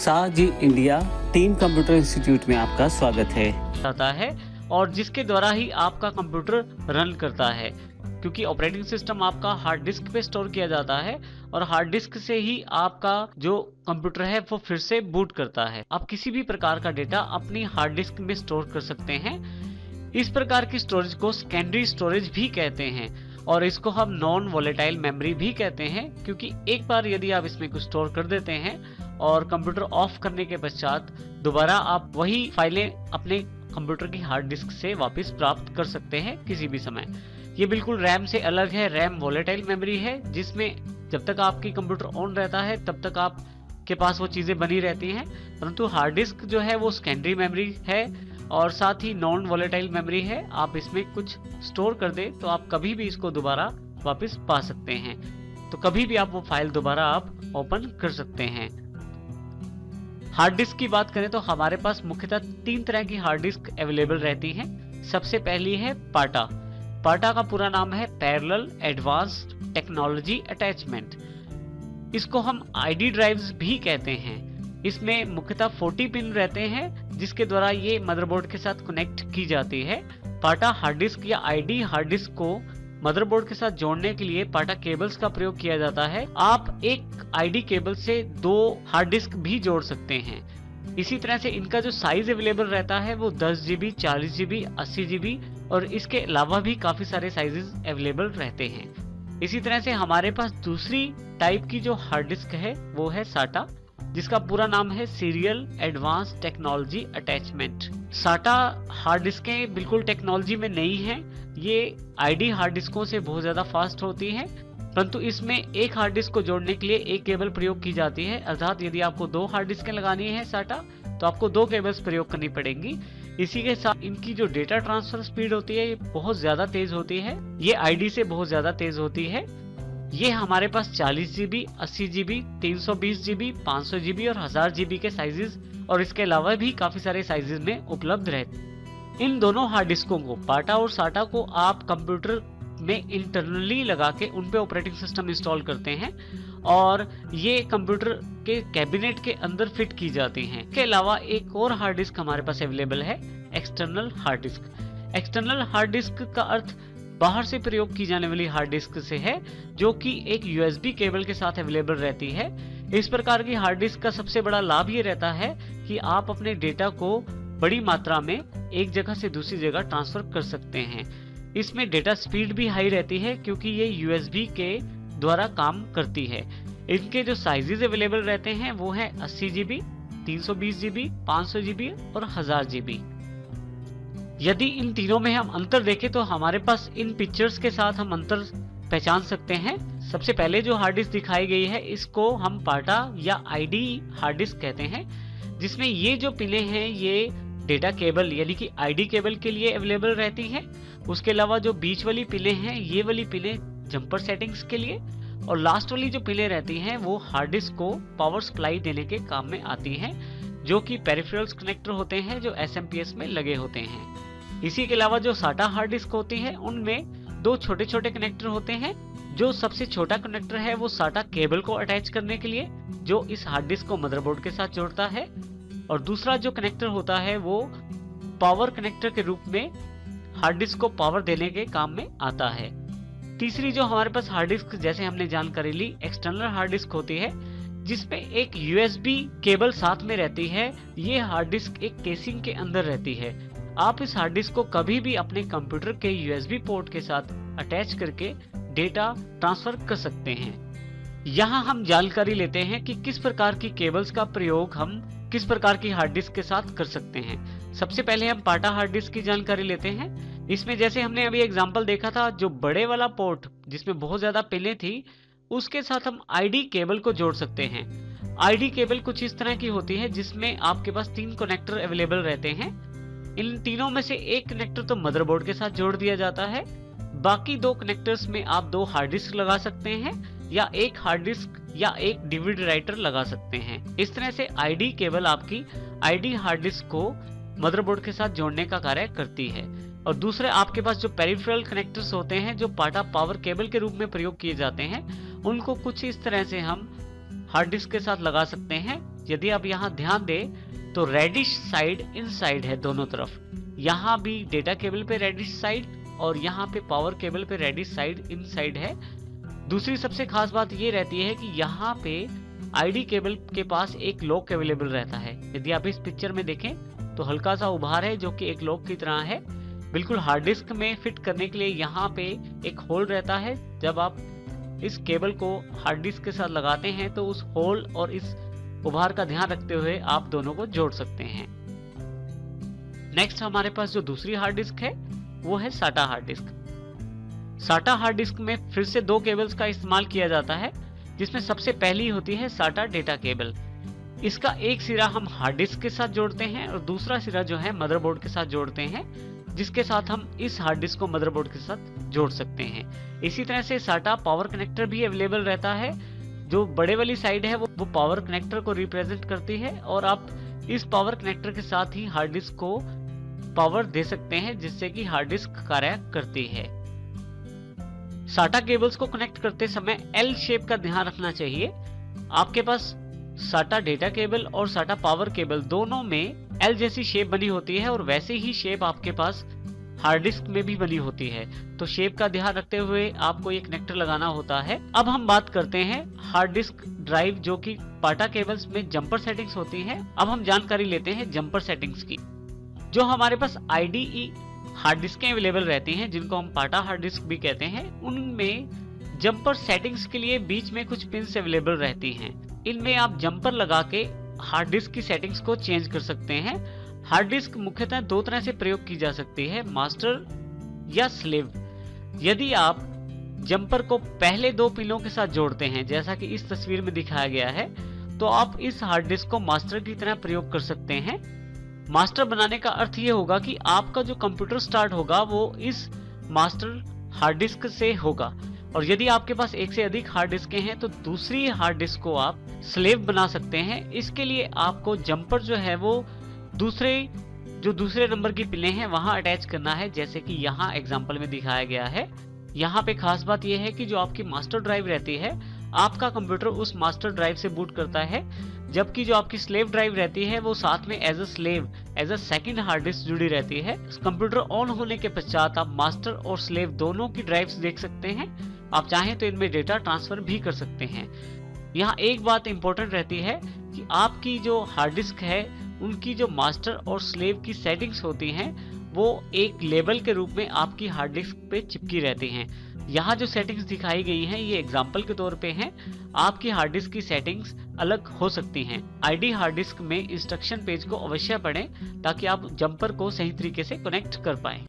साजी India team computer institute में आपका स्वागत है। आता है और जिसके द्वारा ही आपका कंप्यूटर रन करता है, क्योंकि ऑपरेटिंग सिस्टम आपका हार्ड डिस्क पे स्टोर किया जाता है और हार्ड डिस्क से ही आपका जो कंप्यूटर है वो फिर से बूट करता है। आप किसी भी प्रकार का डेटा अपनी हार्ड डिस्क में स्टोर कर सकते हैं। इस प्रकार की स्टोरेज को सेकेंडरी स्टोरेज भी कहते हैं और इसको हम नॉन वोलेटाइल मेमोरी भी कहते हैं, क्योंकि एक बार यदि आप इसमें कुछ स्टोर कर देते हैं और कंप्यूटर ऑफ करने के पश्चात दोबारा आप वही फाइलें अपने कंप्यूटर की हार्ड डिस्क से वापस प्राप्त कर सकते हैं किसी भी समय। ये बिल्कुल रैम से अलग है। रैम वोलेटाइल मेमोरी है जिसमें जब तक आपकी कंप्यूटर ऑन रहता है तब तक आपके पास वो चीजें बनी रहती हैं, परंतु हार्ड डिस्क जो है वो सेकेंडरी मेमोरी है और साथ ही नॉन वोलेटाइल मेमोरी है। आप इसमें कुछ स्टोर कर दे तो आप कभी भी इसको दोबारा वापस पा सकते हैं, तो कभी भी आप वो फाइल दोबारा आप ओपन कर सकते हैं। हार्ड डिस्क की बात करें तो हमारे पास मुख्यतः 3 तरह की हार्ड डिस्क अवेलेबल रहती हैं। सबसे पहली है पाटा। पाटा का पूरा नाम है पैरेलल एडवांस्ड टेक्नोलॉजी अटैचमेंट। इसको हम आईडी ड्राइव्स भी कहते हैं। इसमें मुख्यतः 40 पिन रहते हैं जिसके द्वारा ये मदरबोर्ड के साथ कनेक्ट की जाती है। पाटा हार्ड डिस्क या आईडी हार्ड डिस्क को मदरबोर्ड के साथ जोड़ने के लिए पाटा केबल्स का प्रयोग किया जाता है। आप एक आईडी केबल से 2 हार्ड डिस्क भी जोड़ सकते हैं। इसी तरह से इनका जो साइज अवेलेबल रहता है वो 10 GB, 40 GB, 80 GB और इसके अलावा भी काफी सारे साइजेस अवेलेबल रहते हैं। इसी तरह से हमारे पास दूसरी टाइप की जो हार्ड डिस्क है वो है साटा, जिसका पूरा नाम है सीरियल एडवांस टेक्नोलॉजी अटैचमेंट। साटा हार्ड डिस्कें बिल्कुल टेक्नोलॉजी में नहीं है। ये आईडी हार्ड डिस्कों से बहुत ज्यादा फास्ट होती हैं, परंतु इसमें एक हार्ड डिस्क को जोड़ने के लिए एक केबल प्रयोग की जाती है। अर्थात यदि आपको 2 हार्ड डिस्कें लगानी है साटा तो आपको 2 केबल्स प्रयोग करनी पड़ेंगी। इसी के साथ इनकी जो डेटा ट्रांसफर स्पीड होती है ये बहुत ज्यादा तेज होती है। ये आईडी से बहुत ज्यादा तेज होती है। ये हमारे पास 40 GB, 80 GB, 320 GB, 500 GB और 1000 GB के साइजेस और इसके अलावा भी काफी सारे साइजेस में उपलब्ध रहते हैं। इन दोनों हार्ड डिस्कों को, पाटा और साटा को, आप कंप्यूटर में इंटरनली लगा के उन पे ऑपरेटिंग सिस्टम इंस्टॉल करते हैं और ये कंप्यूटर के कैबिनेट के अंदर फिट की जाती हैं। इसके अलावा एक और हार्ड डिस्क हमारे पास अवेलेबल है, external hard disk. External hard disk का अर्थ बाहर से प्रयोग की जाने वाली हार्ड डिस्क से है, जो कि एक USB केबल के साथ अवेलेबल रहती है। इस प्रकार की हार्ड डिस्क का सबसे बड़ा लाभ ये रहता है कि आप अपने डेटा को बड़ी मात्रा में एक जगह से दूसरी जगह ट्रांसफर कर सकते हैं। इसमें डेटा स्पीड भी हाई रहती है क्योंकि ये USB के द्वारा काम करती है। इनके जो साइजेस अवेलेबल रहते हैं वो है 80 GB, 320 GB, 500 GB और 1000 GB। यदि इन तीनों में हम अंतर देखें तो हमारे पास इन पिक्चर्स के साथ हम अंतर पहचान सकते हैं। सबसे पहले जो हार्ड डिस्क दिखाई गई है इसको हम पाटा या आईडी हार्ड डिस्क कहते हैं, जिसमें ये जो पिने हैं ये डेटा केबल यानी कि आईडी केबल के लिए अवेलेबल रहती हैं। उसके अलावा जो बीच वाली पिने हैं ये वाली पिने जंपर सेटिंग्स के लिए और लास्ट वाली जो पिने रहती हैं वो हार्ड डिस्क को पावर सप्लाई देने के काम में आती हैं, जो कि पेरिफेरल्स कनेक्टर होते हैं जो SMPS में लगे होते हैं। इसी के अलावा जो साटा हार्ड डिस्क होती है उनमें 2 छोटे छोटे कनेक्टर होते हैं। जो सबसे छोटा कनेक्टर है वो साटा केबल को अटैच करने के लिए, जो इस हार्ड डिस्क को मदरबोर्ड के साथ जोड़ता है, और दूसरा जो कनेक्टर होता है वो पावर कनेक्टर के रूप में हार्ड डिस्क को पावर देने के काम में आता है। तीसरी जो हमारे पास हार्ड डिस्क, जैसे हमने जानकारी ली, एक्सटर्नल हार्ड डिस्क होती है जिसमें एक USB केबल साथ में रहती है। ये हार्ड डिस्क एक केसिंग के अंदर रहती है। आप इस हार्ड डिस्क को कभी भी अपने कंप्यूटर के USB पोर्ट के साथ अटैच करके डेटा ट्रांसफर कर सकते हैं। यहाँ हम जानकारी लेते हैं कि किस प्रकार की केबल्स का प्रयोग हम किस प्रकार की हार्ड डिस्क के साथ कर सकते हैं। सबसे पहले हम पाटा हार्ड डिस्क की जानकारी लेते हैं। इसमें जैसे हमने अभी एग्जांपल देखा था, जो बड़े वाला पोर्ट जिसमें बहुत ज्यादा पिनें थी उसके साथ हम आईडी केबल को जोड़ सकते हैं। आईडी केबल कुछ इस तरह की होती है जिसमें आपके पास 3 कनेक्टर अवेलेबल रहते हैं। इन तीनों में से एक कनेक्टर तो मदरबोर्ड के साथ जोड़ दिया जाता है, बाकी 2 कनेक्टर्स में आप 2 हार्ड डिस्क लगा सकते हैं या एक हार्ड डिस्क या एक डीवीडी राइटर लगा सकते हैं। इस तरह से आईडी केबल आपकी आईडी हार्ड डिस्क को मदरबोर्ड के साथ जोड़ने का कार्य करती है। और दूसरे आपके पास जो पेरिफेरल कनेक्टर्स होते हैं जो पाटा पावर केबल के रूप में प्रयोग किए जाते हैं, उनको कुछ इस तरह से हम हार्ड डिस्क के साथ लगा सकते हैं यदि आप यहाँ ध्यान दें तो रेडिश साइड इनसाइड है दोनों तरफ। यहाँ भी डेटा केबल पे रेडिश साइड और यहाँ पे पावर केबल पे रेडिश साइड इनसाइड है। दूसरी सबसे खास बात ये रहती है कि यहाँ पे आईडी केबल के पास एक लॉक अवेलेबल रहता है। यदि आप इस पिक्चर में देखें तो हल्का सा उभार है जो कि एक लॉक की तरह है। बिल्कुल हार्ड डिस्क में फिट करने के लिए यहाँ पे एक होल रहता है। जब आप इस केबल को हार्ड डिस्क के साथ लगाते हैं तो उस होल और इस उभार का ध्यान रखते हुए आप दोनों को जोड़ सकते हैं। नेक्स्ट हमारे पास जो दूसरी हार्ड डिस्क है वो है साटा हार्ड डिस्क। साटा हार्ड डिस्क में फिर से दो केबल्स का इस्तेमाल किया जाता है, जिसमें सबसे पहली होती है साटा डेटा केबल। इसका एक सिरा हम हार्ड डिस्क के साथ जोड़ते हैं और दूसरा सिरा जो है मदरबोर्ड के साथ जोड़ते हैं, जिसके साथ हम इस हार्ड डिस्क को मदरबोर्ड के साथ जोड़ सकते हैं। इसी तरह से साटा पावर कनेक्टर भी अवेलेबल रहता है। जो बड़े वाली साइड है वो पावर कनेक्टर को रिप्रेजेंट करती है और आप इस पावर कनेक्टर के साथ ही हार्ड डिस्क को पावर दे सकते हैं, जिससे कि हार्ड डिस्क कार्य करती है। साटा केबल्स को कनेक्ट करते समय एल शेप का ध्यान रखना चाहिए। आपके पास साटा डेटा केबल और साटा पावर केबल दोनों में एल जैसी शेप बनी होती है और वैसे ही शेप आपके पास हार्ड डिस्क में भी बनी होती है। तो शेप का ध्यान रखते हुए आपको ये कनेक्टर लगाना होता है। अब हम बात करते हैं हार्ड डिस्क ड्राइव जो कि पाटा केबल्स में जंपर सेटिंग्स होती हैं। अब हम जानकारी लेते हैं जंपर सेटिंग्स की। जो हमारे पास IDE हार्ड डिस्कें अवेलेबल रहती हैं, जिनको हम पाटा हार्ड डिस्क भी कहते हैं, उनमें जंपर सेटिंग्स के लिए बीच में कुछ पिन्स अवेलेबल रहती हैं। इनमें आप जंपर लगा के हार्ड डिस्क की सेटिंग्स को चेंज कर सकते हैं। हार्ड डिस्क मुख्यतः दो तरह से प्रयोग की जा सकती है, मास्टर या स्लेव। यदि आप जंपर को पहले दो पिनों के साथ जोड़ते हैं, जैसा कि इस तस्वीर में दिखाया गया है, तो आप इस हार्ड डिस्क को मास्टर की तरह प्रयोग कर सकते हैं। मास्टर बनाने का अर्थ ये होगा कि आपका जो कंप्यूटर स्टार्ट होगा वो इस मास्टर हार्ड डिस्क से होगा, और यदि आपके पास एक से अधिक हार्ड डिस्कें हैं तो दूसरी हार्ड डिस्क को आप स्लेव बना सकते हैं। इसके लिए आपको जंपर जो है वो दूसरे नंबर की पिनें हैं वहां अटैच करना है, जैसे कि यहाँ एग्जांपल में दिखाया गया है। यहाँ पे खास बात यह है कि जो आपकी मास्टर ड्राइव रहती है, आपका कंप्यूटर उस मास्टर ड्राइव से बूट करता है, जबकि जो आपकी स्लेव ड्राइव रहती है वो साथ में as a second hard disk जुड़ी रहती है। कंप्यूटर ऑन होने के पश्चात आप मास्टर और स्लेव दोनों की ड्राइव्स देख सकते हैं। आप चाहें तो इनमें डेटा ट्रांसफर भी कर सकते हैं। यहाँ एक बात इंपॉर्टेंट रहती है कि आपकी जो हार्ड डिस्क है उनकी जो मास्टर और स्लेव की सेटिंग्स होती हैं वो एक लेबल के रूप में आपकी हार्ड डिस्क पे चिपकी रहती हैं। यहाँ जो सेटिंग्स दिखाई गई हैं ये एग्जांपल के तौर पे हैं। आपकी हार्ड डिस्क की सेटिंग्स अलग हो सकती हैं। आईडी हार्ड डिस्क में इंस्ट्रक्शन पेज को अवश्य पढ़ें ताकि आप जंपर को सही तरीके से कनेक्ट कर पाएं।